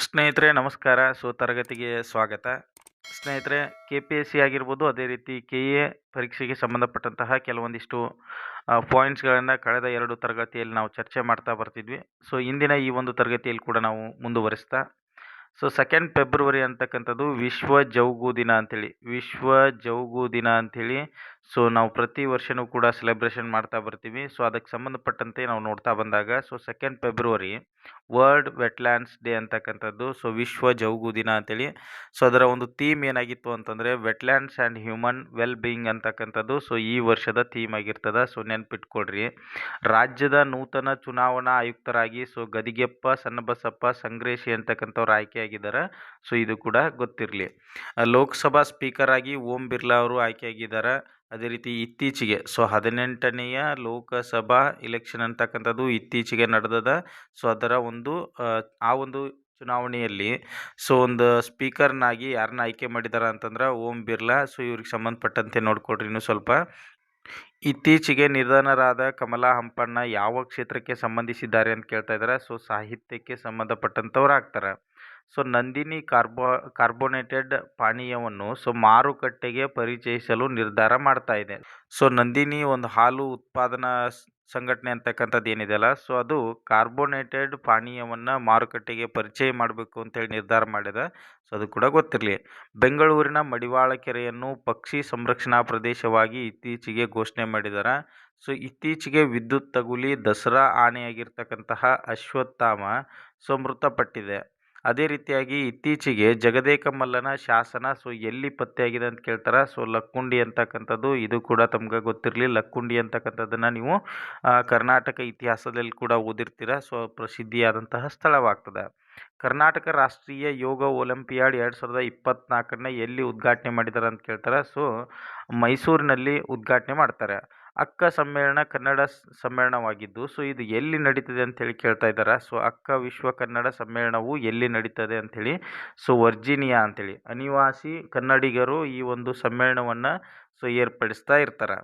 ಸ್ನೇಹಿತರೆ ನಮಸ್ಕಾರ. ತರಗತಿಗೆ ಸ್ವಾಗತ. ಸ್ನೇಹಿತರೆ, KPSC ಆಗಿರ್ಬೋದು, ಅದೇ ರೀತಿ KA ಪರೀಕ್ಷೆಗೆ ಸಂಬಂಧಪಟ್ಟಂತಹ ಕೆಲವೊಂದಿಷ್ಟು ಪಾಯಿಂಟ್ಸ್ಗಳನ್ನು ಕಳೆದ 2 ತರಗತಿಯಲ್ಲಿ ನಾವು ಚರ್ಚೆ ಮಾಡ್ತಾ ಬರ್ತಿದ್ವಿ. ಇಂದಿನ ಈ ಒಂದು ತರಗತಿಯಲ್ಲಿ ಕೂಡ ನಾವು ಮುಂದುವರಿಸ್ತಾ 2 ಫೆಬ್ರವರಿ ಅಂತಕ್ಕಂಥದ್ದು ವಿಶ್ವ ಜೌಗು ದಿನ ಅಂತೇಳಿ. ವಿಶ್ವ ಜೌಗು ದಿನ ಅಂಥೇಳಿ ನಾವು ಪ್ರತಿ ವರ್ಷವೂ ಕೂಡ ಸೆಲೆಬ್ರೇಷನ್ ಮಾಡ್ತಾ ಬರ್ತೀವಿ. ಅದಕ್ಕೆ ಸಂಬಂಧಪಟ್ಟಂತೆ ನಾವು ನೋಡ್ತಾ ಬಂದಾಗ 2 ಫೆಬ್ರವರಿ ವರ್ಲ್ಡ್ ವೆಟ್ಲ್ಯಾಂಡ್ಸ್ ಡೇ ಅಂತಕ್ಕಂಥದ್ದು ವಿಶ್ವ ಜೌಗು ದಿನ ಅಂತೇಳಿ. ಅದರ ಒಂದು ಥೀಮ್ ಏನಾಗಿತ್ತು ಅಂತಂದರೆ wetlands and human well being ಅಂತಕ್ಕಂಥದ್ದು ಈ ವರ್ಷದ ಥೀಮ್ ಆಗಿರ್ತದೆ. ನೆನ್ಪಿಟ್ಕೊಳ್ರಿ. ರಾಜ್ಯದ ನೂತನ ಚುನಾವಣಾ ಆಯುಕ್ತರಾಗಿ ಗದಿಗೆಪ್ಪ ಸಣ್ಣಬಸಪ್ಪ ಸಂಗ್ರೇಶಿ ಅಂತಕ್ಕಂಥವ್ರು ಆಯ್ಕೆಯಾಗಿದ್ದಾರೆ. ಇದು ಕೂಡ ಗೊತ್ತಿರಲಿ. ಲೋಕಸಭಾ ಸ್ಪೀಕರ್ ಆಗಿ ಓಂ ಬಿರ್ಲಾ ಅವರು ಆಯ್ಕೆಯಾಗಿದ್ದಾರೆ. ಅದೇ ರೀತಿ ಇತ್ತೀಚೆಗೆ 18ನೇಯ ಲೋಕಸಭಾ ಎಲೆಕ್ಷನ್ ಅಂತಕ್ಕಂಥದ್ದು ಇತ್ತೀಚೆಗೆ ನಡೆದದ. ಅದರ ಒಂದು ಆ ಒಂದು ಚುನಾವಣೆಯಲ್ಲಿ ಒಂದು ಸ್ಪೀಕರ್ನಾಗಿ ಯಾರನ್ನ ಆಯ್ಕೆ ಮಾಡಿದಾರ ಅಂತಂದ್ರೆ ಓಂ ಬಿರ್ಲಾ. ಇವ್ರಿಗೆ ಸಂಬಂಧಪಟ್ಟಂತೆ ನೋಡ್ಕೊಳ್ರಿ ಇನ್ನೂ ಸ್ವಲ್ಪ. ಇತ್ತೀಚೆಗೆ ನಿಧನರಾದ ಕಮಲಾ ಹಂಪಣ್ಣ ಯಾವ ಕ್ಷೇತ್ರಕ್ಕೆ ಸಂಬಂಧಿಸಿದ್ದಾರೆ ಅಂತ ಕೇಳ್ತಾ ಇದ್ದಾರೆ. ಸಾಹಿತ್ಯಕ್ಕೆ ಸಂಬಂಧಪಟ್ಟಂಥವ್ರು ಆಗ್ತಾರೆ. ನಂದಿನಿ ಕಾರ್ಬೋನೇಟೆಡ್ ಪಾನೀಯವನ್ನು ಮಾರುಕಟ್ಟೆಗೆ ಪರಿಚಯಿಸಲು ನಿರ್ಧಾರ ಮಾಡ್ತಾ ಇದೆ. ನಂದಿನಿ ಒಂದು ಹಾಲು ಉತ್ಪಾದನಾ ಸಂಘಟನೆ ಅಂತಕ್ಕಂಥದ್ದು ಏನಿದೆಯಲ್ಲ, ಅದು ಕಾರ್ಬೋನೇಟೆಡ್ ಪಾನೀಯವನ್ನು ಮಾರುಕಟ್ಟೆಗೆ ಪರಿಚಯ ಮಾಡಬೇಕು ಅಂತೇಳಿ ನಿರ್ಧಾರ ಮಾಡಿದೆ. ಅದು ಕೂಡ ಗೊತ್ತಿರಲಿ. ಬೆಂಗಳೂರಿನ ಮಡಿವಾಳ ಕೆರೆಯನ್ನು ಪಕ್ಷಿ ಸಂರಕ್ಷಣಾ ಪ್ರದೇಶವಾಗಿ ಇತ್ತೀಚೆಗೆ ಘೋಷಣೆ ಮಾಡಿದ್ದಾರೆ. ಇತ್ತೀಚೆಗೆ ವಿದ್ಯುತ್ ತಗುಲಿ ದಸರಾ ಆನೆಯಾಗಿರ್ತಕ್ಕಂತಹ ಅಶ್ವತ್ಥಾಮ ಮೃತಪಟ್ಟಿದೆ. ಅದೇ ರೀತಿಯಾಗಿ ಇತ್ತೀಚೆಗೆ ಜಗದೇಕ ಮಲ್ಲನ ಶಾಸನ ಎಲ್ಲಿ ಪತ್ತೆಯಾಗಿದೆ ಅಂತ ಕೇಳ್ತಾರೆ. ಲಕ್ಕುಂಡಿ ಅಂತಕ್ಕಂಥದ್ದು ಇದು ಕೂಡ ತಮ್ಗೆ ಗೊತ್ತಿರಲಿ. ಲಕ್ಕುಂಡಿ ಅಂತಕ್ಕಂಥದ್ದನ್ನು ನೀವು ಕರ್ನಾಟಕ ಇತಿಹಾಸದಲ್ಲಿ ಕೂಡ ಓದಿರ್ತೀರ. ಪ್ರಸಿದ್ಧಿಯಾದಂತಹ ಸ್ಥಳವಾಗ್ತದೆ. ಕರ್ನಾಟಕ ರಾಷ್ಟ್ರೀಯ ಯೋಗ ಒಲಿಂಪಿಯಾಡ್ 2024 ಎಲ್ಲಿ ಉದ್ಘಾಟನೆ ಮಾಡಿದ್ದಾರೆ ಅಂತ ಕೇಳ್ತಾರೆ. ಮೈಸೂರಿನಲ್ಲಿ ಉದ್ಘಾಟನೆ ಮಾಡ್ತಾರೆ. ಅಕ್ಕ ಸಮ್ಮೇಳನ ಕನ್ನಡ ಸಮ್ಮೇಳನವಾಗಿದ್ದು ಇದು ಎಲ್ಲಿ ನಡೀತದೆ ಅಂತೇಳಿ ಕೇಳ್ತಾ ಇದ್ದಾರೆ. ಅಕ್ಕ ವಿಶ್ವ ಕನ್ನಡ ಸಮ್ಮೇಳನವು ಎಲ್ಲಿ ನಡೀತದೆ ಅಂಥೇಳಿ ವರ್ಜೀನಿಯಾ ಅಂಥೇಳಿ ಅನಿವಾಸಿ ಕನ್ನಡಿಗರು ಈ ಒಂದು ಸಮ್ಮೇಳನವನ್ನು ಏರ್ಪಡಿಸ್ತಾ ಇರ್ತಾರೆ.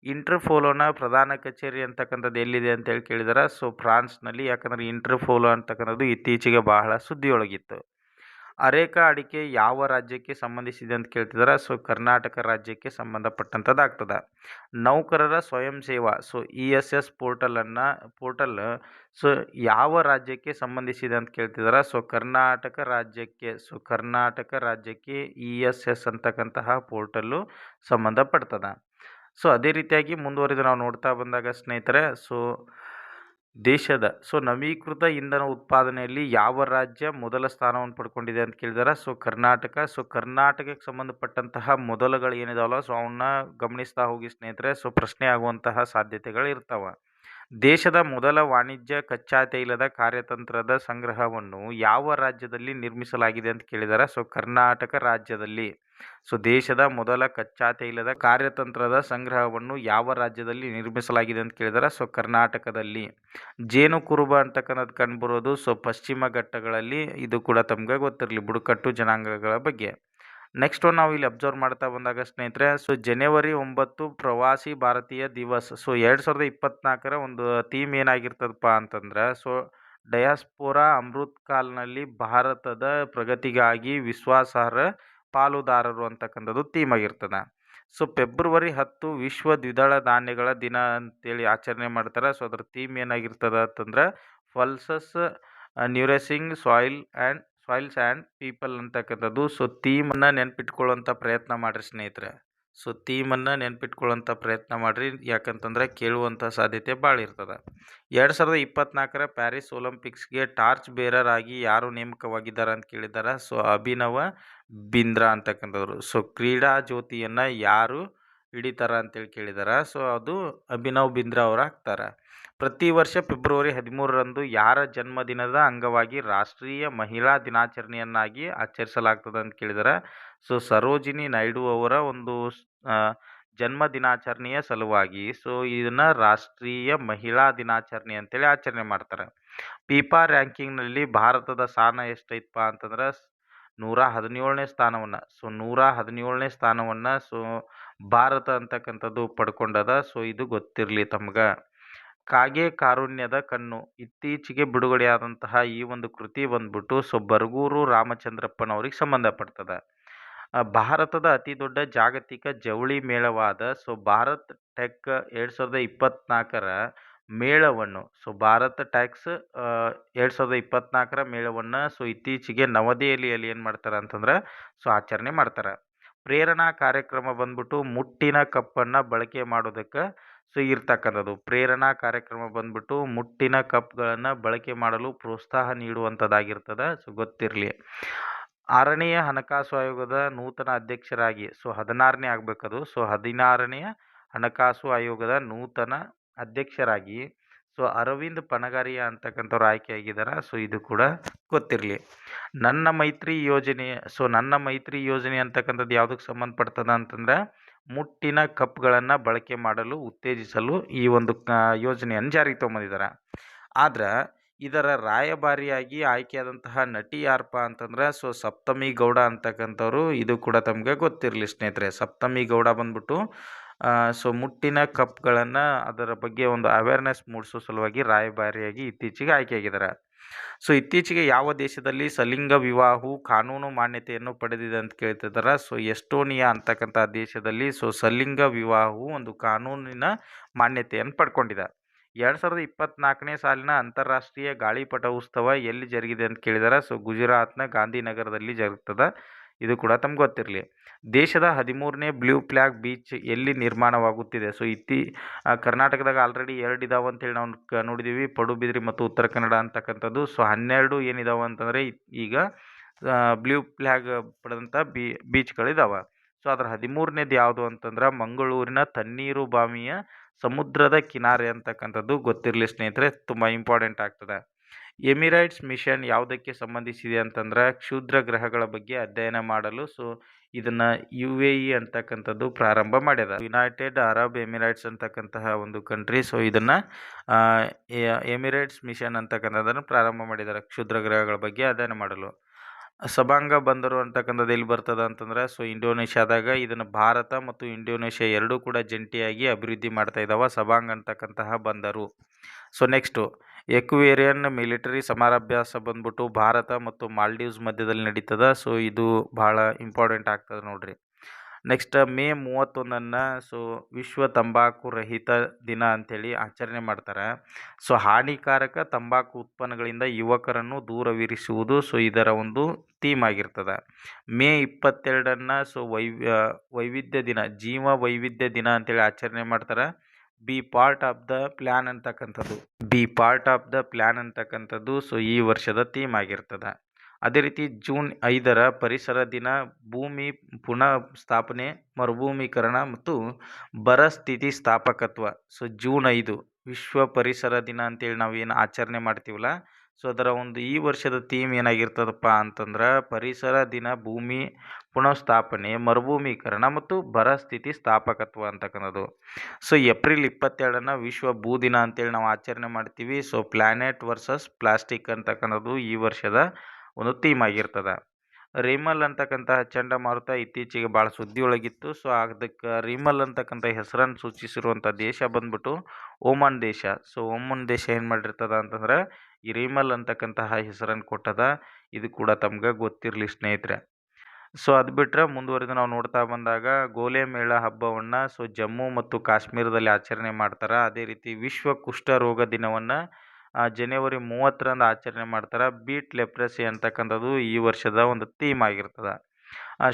ಇಂಟರ್ಪೋಲೋನ ಪ್ರಧಾನ ಕಚೇರಿ ಅಂತಕ್ಕಂಥದ್ದು ಎಲ್ಲಿದೆ ಅಂತೇಳಿ ಕೇಳಿದ್ದಾರೆ. ಫ್ರಾನ್ಸ್ನಲ್ಲಿ. ಯಾಕಂದರೆ ಇಂಟರ್ಪೋಲೋ ಅಂತಕ್ಕಂಥದ್ದು ಇತ್ತೀಚೆಗೆ ಬಹಳ ಸುದ್ದಿಯೊಳಗಿತ್ತು. ಅರೇಕಾ ಅಡಿಕೆ ಯಾವ ರಾಜ್ಯಕ್ಕೆ ಸಂಬಂಧಿಸಿದೆ ಅಂತ ಕೇಳ್ತಿದ್ದಾರೆ. ಕರ್ನಾಟಕ ರಾಜ್ಯಕ್ಕೆ ಸಂಬಂಧಪಟ್ಟಂಥದ್ದಾಗ್ತದೆ. ನೌಕರರ ಸ್ವಯಂ ಸೇವಾ ESS ಪೋರ್ಟಲ್ ಯಾವ ರಾಜ್ಯಕ್ಕೆ ಸಂಬಂಧಿಸಿದೆ ಅಂತ ಕೇಳ್ತಿದ್ದಾರೆ. ಕರ್ನಾಟಕ ರಾಜ್ಯಕ್ಕೆ. ಕರ್ನಾಟಕ ರಾಜ್ಯಕ್ಕೆ ESS ಅಂತಕ್ಕಂತಹ ಪೋರ್ಟಲ್ಲು ಸಂಬಂಧಪಡ್ತದೆ. ಅದೇ ರೀತಿಯಾಗಿ ಮುಂದುವರೆದು ನಾವು ನೋಡ್ತಾ ಬಂದಾಗ ಸ್ನೇಹಿತರೆ, ದೇಶದ ನವೀಕೃತ ಇಂಧನ ಉತ್ಪಾದನೆಯಲ್ಲಿ ಯಾವ ರಾಜ್ಯ ಮೊದಲ ಸ್ಥಾನವನ್ನು ಪಡ್ಕೊಂಡಿದೆ ಅಂತ ಕೇಳಿದಾರೆ. ಕರ್ನಾಟಕ. ಕರ್ನಾಟಕಕ್ಕೆ ಸಂಬಂಧಪಟ್ಟಂತಹ ಮೊದಲುಗಳು ಏನಿದಾವಲ್ಲ ಅವನ್ನ ಗಮನಿಸ್ತಾ ಹೋಗಿ ಸ್ನೇಹಿತರೆ. ಪ್ರಶ್ನೆ ಆಗುವಂತಹ ಸಾಧ್ಯತೆಗಳು ಇರ್ತಾವೆ. ದೇಶದ ಮೊದಲ ವಾಣಿಜ್ಯ ಕಚ್ಚಾ ತೈಲದ ಕಾರ್ಯತಂತ್ರದ ಸಂಗ್ರಹವನ್ನು ಯಾವ ರಾಜ್ಯದಲ್ಲಿ ನಿರ್ಮಿಸಲಾಗಿದೆ ಅಂತ ಕೇಳಿದ್ದಾರೆ. ಕರ್ನಾಟಕ ರಾಜ್ಯದಲ್ಲಿ. ದೇಶದ ಮೊದಲ ಕಚ್ಚಾ ತೈಲದ ಕಾರ್ಯತಂತ್ರದ ಸಂಗ್ರಹವನ್ನು ಯಾವ ರಾಜ್ಯದಲ್ಲಿ ನಿರ್ಮಿಸಲಾಗಿದೆ ಅಂತ ಕೇಳಿದರೆ. ಕರ್ನಾಟಕದಲ್ಲಿ. ಜೇನು ಕುರುಬ ಅಂತಕ್ಕಂಥದ್ದು ಕಂಡುಬರೋದು ಪಶ್ಚಿಮ ಘಟ್ಟಗಳಲ್ಲಿ. ಇದು ಕೂಡ ತಮ್ಗೆ ಗೊತ್ತಿರಲಿ, ಬುಡಕಟ್ಟು ಜನಾಂಗಗಳ ಬಗ್ಗೆ. ನೆಕ್ಸ್ಟ್ ನಾವು ಇಲ್ಲಿ ಅಬ್ಸರ್ವ್ ಮಾಡ್ತಾ ಬಂದಾಗ ಸ್ನೇಹಿತರೆ, ಜನವರಿ 9 ಪ್ರವಾಸಿ ಭಾರತೀಯ ದಿವಸ್. 2024 ಒಂದು ಥೀಮ್ ಏನಾಗಿರ್ತದಪ್ಪ ಅಂತಂದ್ರೆ ಡಯಾಸ್ಪೋರಾ ಅಮೃತ್ ಕಾಲ್ನಲ್ಲಿ ಭಾರತದ ಪ್ರಗತಿಗಾಗಿ ವಿಶ್ವಾಸಾರ್ಹ ಪಾಲುದಾರರು ಅಂತಕ್ಕಂಥದ್ದು ಥೀಮ್ ಆಗಿರ್ತದೆ. ಫೆಬ್ರವರಿ 10 ವಿಶ್ವ ದ್ವಿದಳ ಧಾನ್ಯಗಳ ದಿನ ಅಂತೇಳಿ ಆಚರಣೆ ಮಾಡ್ತಾರೆ. ಅದರ ಥೀಮ್ ಏನಾಗಿರ್ತದೆ ಅಂತಂದ್ರೆ ಪಲ್ಸಸ್ ನ್ಯೂರಿಸಿಂಗ್ ಸಾಯಿಲ್ಸ್ ಆ್ಯಂಡ್ ಪೀಪಲ್ ಅಂತಕ್ಕಂಥದ್ದು. ಥೀಮನ್ನು ನೆನ್ಪಿಟ್ಕೊಳ್ಳುವಂಥ ಪ್ರಯತ್ನ ಮಾಡಿರಿ ಸ್ನೇಹಿತರೆ. ಥೀಮನ್ನು ನೆನ್ಪಿಟ್ಕೊಳ್ಳುವಂಥ ಪ್ರಯತ್ನ ಮಾಡಿರಿ. ಯಾಕಂತಂದ್ರೆ ಕೇಳುವಂಥ ಸಾಧ್ಯತೆ ಭಾಳ ಇರ್ತದೆ. 2024 ಪ್ಯಾರಿಸ್ ಒಲಿಂಪಿಕ್ಸ್ಗೆ ಟಾರ್ಚ್ ಬೇರರ್ ಆಗಿ ಯಾರು ನೇಮಕವಾಗಿದ್ದಾರೆ ಅಂತ ಕೇಳಿದ್ದಾರೆ. ಅಭಿನವ ಬಿಂದ್ರಾ ಅಂತಕ್ಕಂಥವ್ರು. ಕ್ರೀಡಾ ಜ್ಯೋತಿಯನ್ನು ಯಾರು ಹಿಡಿತಾರ ಅಂತೇಳಿ ಕೇಳಿದ್ದಾರೆ. ಅದು ಅಭಿನವ್ ಬಿಂದ್ರಾ ಅವರು ಆಗ್ತಾರೆ. ಪ್ರತಿ ವರ್ಷ ಫೆಬ್ರವರಿ 13ರಂದು ಯಾರ ಜನ್ಮದಿನದ ಅಂಗವಾಗಿ ರಾಷ್ಟ್ರೀಯ ಮಹಿಳಾ ದಿನಾಚರಣೆಯನ್ನಾಗಿ ಆಚರಿಸಲಾಗ್ತದೆ ಅಂತ ಕೇಳಿದ್ದಾರೆ. ಸರೋಜಿನಿ ನಾಯ್ಡು ಅವರ ಒಂದು ಜನ್ಮ ದಿನಾಚರಣೆಯ ಸಲುವಾಗಿ ಇದನ್ನು ರಾಷ್ಟ್ರೀಯ ಮಹಿಳಾ ದಿನಾಚರಣೆ ಅಂತೇಳಿ ಆಚರಣೆ ಮಾಡ್ತಾರೆ. ಫಿಫಾ ರ್ಯಾಂಕಿಂಗ್ನಲ್ಲಿ ಭಾರತದ ಸ್ಥಾನ ಎಷ್ಟೈತಪ್ಪ ಅಂತಂದ್ರೆ 117ನೇ ಸ್ಥಾನವನ್ನು. 117ನೇ ಸ್ಥಾನವನ್ನು ಭಾರತ ಅಂತಕ್ಕಂಥದ್ದು ಪಡ್ಕೊಂಡದ. ಇದು ಗೊತ್ತಿರಲಿ ತಮ್ಗೆ. ಕಾಗೆ ಕಾರುಣ್ಯದ ಕಣ್ಣು ಇತ್ತೀಚೆಗೆ ಬಿಡುಗಡೆಯಾದಂತಹ ಈ ಒಂದು ಕೃತಿ ಬಂದ್ಬಿಟ್ಟು ಬರಗೂರು ರಾಮಚಂದ್ರಪ್ಪನವ್ರಿಗೆ ಸಂಬಂಧಪಡ್ತದೆ. ಭಾರತದ ಅತಿ ದೊಡ್ಡ ಜಾಗತಿಕ ಜವಳಿ ಮೇಳವಾದ ಭಾರತ್ ಟೆಕ್ 2024ರ ಮೇಳವನ್ನು ಭಾರತ ಟ್ಯಾಕ್ಸ್ 2024ರ ಮೇಳವನ್ನು ಇತ್ತೀಚೆಗೆ ನವದೆಹಲಿಯಲ್ಲಿ ಏನು ಮಾಡ್ತಾರೆ ಅಂತಂದ್ರೆ ಆಚರಣೆ ಮಾಡ್ತಾರೆ. ಪ್ರೇರಣಾ ಕಾರ್ಯಕ್ರಮ ಬಂದ್ಬಿಟ್ಟು ಮುಟ್ಟಿನ ಕಪ್ಪನ್ನು ಬಳಕೆ ಮಾಡೋದಕ್ಕೆ ಇರ್ತಕ್ಕಂಥದ್ದು. ಪ್ರೇರಣಾ ಕಾರ್ಯಕ್ರಮ ಬಂದ್ಬಿಟ್ಟು ಮುಟ್ಟಿನ ಕಪ್ಗಳನ್ನು ಬಳಕೆ ಮಾಡಲು ಪ್ರೋತ್ಸಾಹ ನೀಡುವಂಥದ್ದಾಗಿರ್ತದೆ. ಗೊತ್ತಿರಲಿ. 6ನೆಯ ಹಣಕಾಸು ಆಯೋಗದ ನೂತನ ಅಧ್ಯಕ್ಷರಾಗಿ 16ನೇ ಆಗಬೇಕದು. 16ನೆಯ ಹಣಕಾಸು ಆಯೋಗದ ನೂತನ ಅಧ್ಯಕ್ಷರಾಗಿ ಅರವಿಂದ್ ಪನಗಾರಿಯಾ ಅಂತಕ್ಕಂಥವ್ರು ಆಯ್ಕೆಯಾಗಿದ್ದಾರೆ. ಇದು ಕೂಡ ಗೊತ್ತಿರಲಿ. ನನ್ನ ಮೈತ್ರಿ ಯೋಜನೆ ನನ್ನ ಮೈತ್ರಿ ಯೋಜನೆ ಅಂತಕ್ಕಂಥದ್ದು ಯಾವುದಕ್ಕೆ ಸಂಬಂಧಪಡ್ತದ ಅಂತಂದ್ರೆ ಮುಟ್ಟಿನ ಕಪ್ಗಳನ್ನು ಬಳಕೆ ಮಾಡಲು ಉತ್ತೇಜಿಸಲು ಈ ಒಂದು ಯೋಜನೆಯನ್ನು ಜಾರಿಗೆ ತೊಗೊಂಬಂದಿದ್ದಾರೆ. ಆದ್ರೆ ಇದರ ರಾಯಭಾರಿಯಾಗಿ ಆಯ್ಕೆಯಾದಂತಹ ನಟಿ ಯಾರಪ್ಪ ಅಂತಂದ್ರೆ ಸಪ್ತಮಿ ಗೌಡ ಅಂತಕ್ಕಂಥವ್ರು. ಇದು ಕೂಡ ತಮಗೆ ಗೊತ್ತಿರಲಿ ಸ್ನೇಹಿತರೆ. ಸಪ್ತಮಿ ಗೌಡ ಬಂದ್ಬಿಟ್ಟು ಮುಟ್ಟಿನ ಕಪ್ಗಳನ್ನು ಅದರ ಬಗ್ಗೆ ಒಂದು ಅವೇರ್ನೆಸ್ ಮೂಡಿಸೋ ಸಲುವಾಗಿ ರಾಯಭಾರಿಯಾಗಿ ಇತ್ತೀಚೆಗೆ ಆಯ್ಕೆಯಾಗಿದ್ದಾರೆ. ಇತ್ತೀಚೆಗೆ ಯಾವ ದೇಶದಲ್ಲಿ ಸಲಿಂಗ ವಿವಾಹವು ಕಾನೂನು ಮಾನ್ಯತೆಯನ್ನು ಪಡೆದಿದೆ ಅಂತ ಕೇಳ್ತಿದ್ದಾರೆ. ಎಸ್ಟೋನಿಯಾ ಅಂತಕ್ಕಂಥ ದೇಶದಲ್ಲಿ ಸಲಿಂಗ ವಿವಾಹವು ಒಂದು ಕಾನೂನಿನ ಮಾನ್ಯತೆಯನ್ನು ಪಡ್ಕೊಂಡಿದೆ. 2024ನೇ ಸಾಲಿನ ಅಂತಾರಾಷ್ಟ್ರೀಯ ಗಾಳಿಪಟ ಉತ್ಸವ ಎಲ್ಲಿ ಜರುಗಿದೆ ಅಂತ ಕೇಳಿದ್ದಾರೆ. ಗುಜರಾತ್ನ ಗಾಂಧಿನಗರದಲ್ಲಿ ಜರುಗ್ತದೆ. ಇದು ಕೂಡ ತಮ್ಗೆ ಗೊತ್ತಿರಲಿ. ದೇಶದ 13ನೇ ಬ್ಲೂ ಫ್ಲ್ಯಾಗ್ ಬೀಚ್ ಎಲ್ಲಿ ನಿರ್ಮಾಣವಾಗುತ್ತಿದೆ. ಕರ್ನಾಟಕದಾಗ ಆಲ್ರೆಡಿ 2 ಇದಾವೆ ಅಂತೇಳಿ ನಾವು ನೋಡಿದ್ದೀವಿ, ಪಡುಬಿದ್ರಿ ಮತ್ತು ಉತ್ತರ ಕನ್ನಡ ಅಂತಕ್ಕಂಥದ್ದು. 12 ಏನಿದಾವೆ ಅಂತಂದರೆ ಈಗ ಬ್ಲೂ ಫ್ಲ್ಯಾಗ್ ಪಡೆದಂಥ ಬೀಚ್ಗಳಿದಾವೆ. ಅದರ 13ನೇದು ಯಾವುದು ಅಂತಂದ್ರೆ ಮಂಗಳೂರಿನ ತಣ್ಣೀರು ಬಾವಿಯ ಸಮುದ್ರದ ಕಿನಾರೆ ಅಂತಕ್ಕಂಥದ್ದು. ಗೊತ್ತಿರಲಿ ಸ್ನೇಹಿತರೆ, ತುಂಬ ಇಂಪಾರ್ಟೆಂಟ್ ಆಗ್ತದೆ. ಎಮಿರೇಟ್ಸ್ ಮಿಷನ್ ಯಾವುದಕ್ಕೆ ಸಂಬಂಧಿಸಿದೆ ಅಂತಂದ್ರೆ ಕ್ಷುದ್ರ ಗ್ರಹಗಳ ಬಗ್ಗೆ ಅಧ್ಯಯನ ಮಾಡಲು ಇದನ್ನು UAE ಅಂತಕ್ಕಂಥದ್ದು ಪ್ರಾರಂಭ ಮಾಡ್ಯದ. ಯುನೈಟೆಡ್ ಅರಬ್ ಎಮಿರೇಟ್ಸ್ ಅಂತಕ್ಕಂತಹ ಒಂದು ಕಂಟ್ರಿ. ಇದನ್ನು ಎಮಿರೇಟ್ಸ್ ಮಿಷನ್ ಅಂತಕ್ಕಂಥದ್ದನ್ನು ಪ್ರಾರಂಭ ಮಾಡಿದ್ದಾರೆ ಕ್ಷುದ್ರ ಗ್ರಹಗಳ ಬಗ್ಗೆ ಅಧ್ಯಯನ ಮಾಡಲು. ಸಬಾಂಗ ಬಂದರು ಅಂತಕ್ಕಂಥದ್ದು ಎಲ್ಲಿ ಬರ್ತದೆ ಅಂತಂದ್ರೆ ಇಂಡೋನೇಷ್ಯಾದಾಗ. ಇದನ್ನು ಭಾರತ ಮತ್ತು ಇಂಡೋನೇಷ್ಯಾ ಎರಡೂ ಕೂಡ ಜಂಟಿಯಾಗಿ ಅಭಿವೃದ್ಧಿ ಮಾಡ್ತಾ ಇದ್ದಾವೆ ಸಬಾಂಗ್ ಅಂತಕ್ಕಂತಹ ಬಂದರು. ನೆಕ್ಸ್ಟು ಎಕ್ವೇರಿಯನ್ ಮಿಲಿಟರಿ ಸಮರಾಭ್ಯಾಸ ಬಂದ್ಬಿಟ್ಟು ಭಾರತ ಮತ್ತು ಮಾಲ್ಡೀವ್ಸ್ ಮಧ್ಯದಲ್ಲಿ ನಡೀತದೆ. ಇದು ಭಾಳ ಇಂಪಾರ್ಟೆಂಟ್ ಆಗ್ತದೆ ನೋಡ್ರಿ. ನೆಕ್ಸ್ಟ್ ಮೇ 31ನ್ನು ವಿಶ್ವ ತಂಬಾಕು ರಹಿತ ದಿನ ಅಂಥೇಳಿ ಆಚರಣೆ ಮಾಡ್ತಾರೆ. ಹಾನಿಕಾರಕ ತಂಬಾಕು ಉತ್ಪನ್ನಗಳಿಂದ ಯುವಕರನ್ನು ದೂರವಿರಿಸುವುದು ಇದರ ಒಂದು ಥೀಮ್ ಆಗಿರ್ತದೆ. ಮೇ 22ನ್ನು ವೈವಿಧ್ಯ ದಿನ, ಜೀವ ವೈವಿಧ್ಯ ದಿನ ಅಂತೇಳಿ ಆಚರಣೆ ಮಾಡ್ತಾರೆ. B part of the plan ಅಂತಕ್ಕಂಥದ್ದು ಈ ವರ್ಷದ ಥೀಮ್ ಆಗಿರ್ತದೆ. ಅದೇ ರೀತಿ ಜೂನ್ 5ರ ಪರಿಸರ ದಿನ, ಭೂಮಿ ಪುನಃ ಸ್ಥಾಪನೆ, ಮರುಭೂಮೀಕರಣ ಮತ್ತು ಬರ ಸ್ಥಿತಿ ಸ್ಥಾಪಕತ್ವ. ಜೂನ್ 5 ವಿಶ್ವ ಪರಿಸರ ದಿನ ಅಂತೇಳಿ ನಾವು ಏನು ಆಚರಣೆ ಮಾಡ್ತೀವಲ್ಲ, ಅದರ ಒಂದು ಈ ವರ್ಷದ ಥೀಮ್ ಏನಾಗಿರ್ತದಪ್ಪ ಅಂತಂದ್ರೆ ಪರಿಸರ ದಿನ, ಭೂಮಿ ಪುನಃಸ್ಥಾಪನೆ, ಮರುಭೂಮೀಕರಣ ಮತ್ತು ಬರ ಸ್ಥಿತಿ ಸ್ಥಾಪಕತ್ವ ಅಂತಕ್ಕಂಥದ್ದು. ಏಪ್ರಿಲ್ 22ನ್ನು ವಿಶ್ವ ಭೂ ದಿನ ಅಂತೇಳಿ ನಾವು ಆಚರಣೆ ಮಾಡ್ತೀವಿ. ಪ್ಲಾನೆಟ್ ವರ್ಸಸ್ ಪ್ಲಾಸ್ಟಿಕ್ ಅಂತಕ್ಕಂಥದ್ದು ಈ ವರ್ಷದ ಒಂದು ಥೀಮ್ ಆಗಿರ್ತದೆ. ರಿಮಲ್ ಅಂತಕ್ಕಂತಹ ಚಂಡಮಾರುತ ಇತ್ತೀಚೆಗೆ ಭಾಳ ಸುದ್ದಿಯೊಳಗಿತ್ತು. ಅದಕ್ಕೆ ರಿಮಲ್ ಅಂತಕ್ಕಂಥ ಹೆಸರನ್ನು ಸೂಚಿಸಿರುವಂಥ ದೇಶ ಬಂದ್ಬಿಟ್ಟು ಓಮನ್ ದೇಶ. ಓಮನ್ ದೇಶ ಏನು ಮಾಡಿರ್ತದ ಅಂತಂದ್ರೆ ಈ ರಿಮಲ್ ಅಂತಕ್ಕಂತಹ ಹೆಸರನ್ನು ಕೊಟ್ಟದ. ಇದು ಕೂಡ ತಮ್ಗೆ ಗೊತ್ತಿರಲಿ ಸ್ನೇಹಿತರೆ. ಅದು ಬಿಟ್ಟರೆ ಮುಂದುವರೆದು ನಾವು ನೋಡ್ತಾ ಬಂದಾಗ ಗೋಲೆ ಮೇಳ ಹಬ್ಬವನ್ನು ಜಮ್ಮು ಮತ್ತು ಕಾಶ್ಮೀರದಲ್ಲಿ ಆಚರಣೆ ಮಾಡ್ತಾರೆ. ಅದೇ ರೀತಿ ವಿಶ್ವ ಕುಷ್ಠರೋಗ ದಿನವನ್ನು ಜನವರಿ 30ರಂದು ಆಚರಣೆ ಮಾಡ್ತಾರೆ. ಬೀಟ್ ಲೆಪ್ರಸಿ ಅಂತಕ್ಕಂಥದ್ದು ಈ ವರ್ಷದ ಒಂದು ಥೀಮ್ ಆಗಿರ್ತದೆ.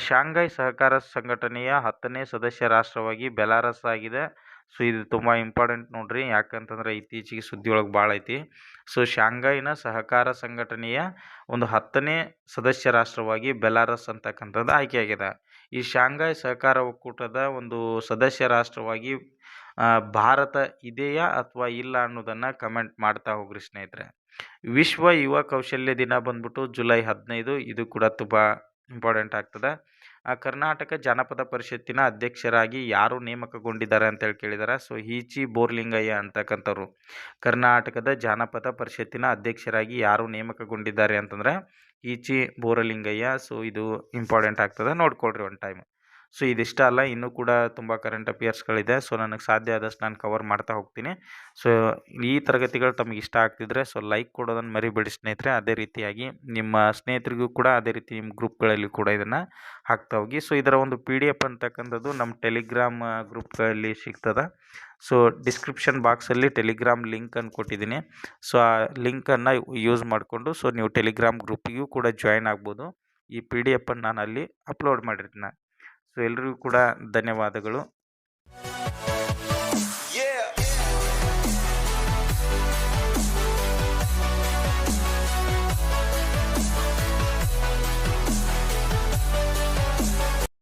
ಶಾಂಘೈ ಸಹಕಾರ ಸಂಘಟನೆಯ 10ನೇ ಸದಸ್ಯ ರಾಷ್ಟ್ರವಾಗಿ ಬೆಲಾರಸ್ ಆಗಿದೆ. ಇದು ತುಂಬ ಇಂಪಾರ್ಟೆಂಟ್ ನೋಡ್ರಿ, ಯಾಕಂತಂದ್ರೆ ಇತ್ತೀಚೆಗೆ ಸುದ್ದಿಯೊಳಗೆ ಭಾಳ ಐತಿ. ಶಾಂಘೈನ ಸಹಕಾರ ಸಂಘಟನೆಯ ಒಂದು 10ನೇ ಸದಸ್ಯ ರಾಷ್ಟ್ರವಾಗಿ ಬೆಲಾರಸ್ ಅಂತಕ್ಕಂಥದ್ದು ಆಯ್ಕೆಯಾಗಿದೆ. ಈ ಶಾಂಘೈ ಸಹಕಾರ ಒಕ್ಕೂಟದ ಒಂದು ಸದಸ್ಯ ರಾಷ್ಟ್ರವಾಗಿ ಭಾರತ ಇದೆಯಾ ಅಥವಾ ಇಲ್ಲ ಅನ್ನೋದನ್ನು ಕಮೆಂಟ್ ಮಾಡ್ತಾ ಹೋಗ್ರಿ ಸ್ನೇಹಿತರೆ. ವಿಶ್ವ ಯುವ ಕೌಶಲ್ಯ ದಿನ ಬಂದ್ಬಿಟ್ಟು ಜುಲೈ 15. ಇದು ಕೂಡ ತುಂಬ ಇಂಪಾರ್ಟೆಂಟ್ ಆಗ್ತದೆ. ಕರ್ನಾಟಕ ಜಾನಪದ ಪರಿಷತ್ತಿನ ಅಧ್ಯಕ್ಷರಾಗಿ ಯಾರು ನೇಮಕಗೊಂಡಿದ್ದಾರೆ ಅಂತೇಳಿ ಕೇಳಿದ್ದಾರೆ. ಈಚಿ ಬೋರ್ಲಿಂಗಯ್ಯ ಅಂತಕ್ಕಂಥವ್ರು ಕರ್ನಾಟಕದ ಜಾನಪದ ಪರಿಷತ್ತಿನ ಅಧ್ಯಕ್ಷರಾಗಿ ಯಾರು ನೇಮಕಗೊಂಡಿದ್ದಾರೆ ಅಂತಂದ್ರೆ ಈಚಿ ಬೋರಲಿಂಗಯ್ಯ. ಇದು ಇಂಪಾರ್ಟೆಂಟ್ ಆಗ್ತದೆ, ನೋಡ್ಕೊಳ್ರಿ ಒಂದು ಟೈಮ್. ಸೊ ಇದಿಷ್ಟ ಅಲ್ಲ, ಇನ್ನೂ ಕೂಡ ತುಂಬ ಕರೆಂಟ್ ಅಫೇರ್ಸ್ಗಳಿದೆ. ಸೊ ನನಗೆ ಸಾಧ್ಯ ಆದಷ್ಟು ನಾನು ಕವರ್ ಮಾಡ್ತಾ ಹೋಗ್ತೀನಿ. ಸೊ ಈ ತರಗತಿಗಳು ತಮಗೆ ಇಷ್ಟ ಆಗ್ತಿದ್ರೆ ಸೊ ಲೈಕ್ ಕೊಡೋದನ್ನು ಮರಿಬೇಡಿ ಸ್ನೇಹಿತರೆ. ಅದೇ ರೀತಿಯಾಗಿ ನಿಮ್ಮ ಸ್ನೇಹಿತರಿಗೂ ಕೂಡ ಅದೇ ರೀತಿ ನಿಮ್ಮ ಗ್ರೂಪ್ಗಳಲ್ಲಿ ಕೂಡ ಇದನ್ನು ಹಾಕ್ತಾ ಹೋಗಿ. ಸೊ ಇದರ ಒಂದು PDF ಅಂತಕ್ಕಂಥದ್ದು ನಮ್ಮ ಟೆಲಿಗ್ರಾಮ್ ಗ್ರೂಪ್ಗಳಲ್ಲಿ ಸಿಗ್ತದೆ. ಸೊ ಡಿಸ್ಕ್ರಿಪ್ಷನ್ ಬಾಕ್ಸಲ್ಲಿ ಟೆಲಿಗ್ರಾಮ್ ಲಿಂಕನ್ನು ಕೊಟ್ಟಿದ್ದೀನಿ. ಸೊ ಆ ಲಿಂಕನ್ನು ಯೂಸ್ ಮಾಡಿಕೊಂಡು ಸೊ ನೀವು ಟೆಲಿಗ್ರಾಮ್ ಗ್ರೂಪಿಗೂ ಕೂಡ ಜಾಯ್ನ್ ಆಗ್ಬೋದು. ಈ PDF ನಾನು ಅಲ್ಲಿ ಅಪ್ಲೋಡ್ ಮಾಡಿರ್ತೀನಿ. ಸೊ ಎಲ್ರಿಗೂ ಕೂಡ ಧನ್ಯವಾದಗಳು.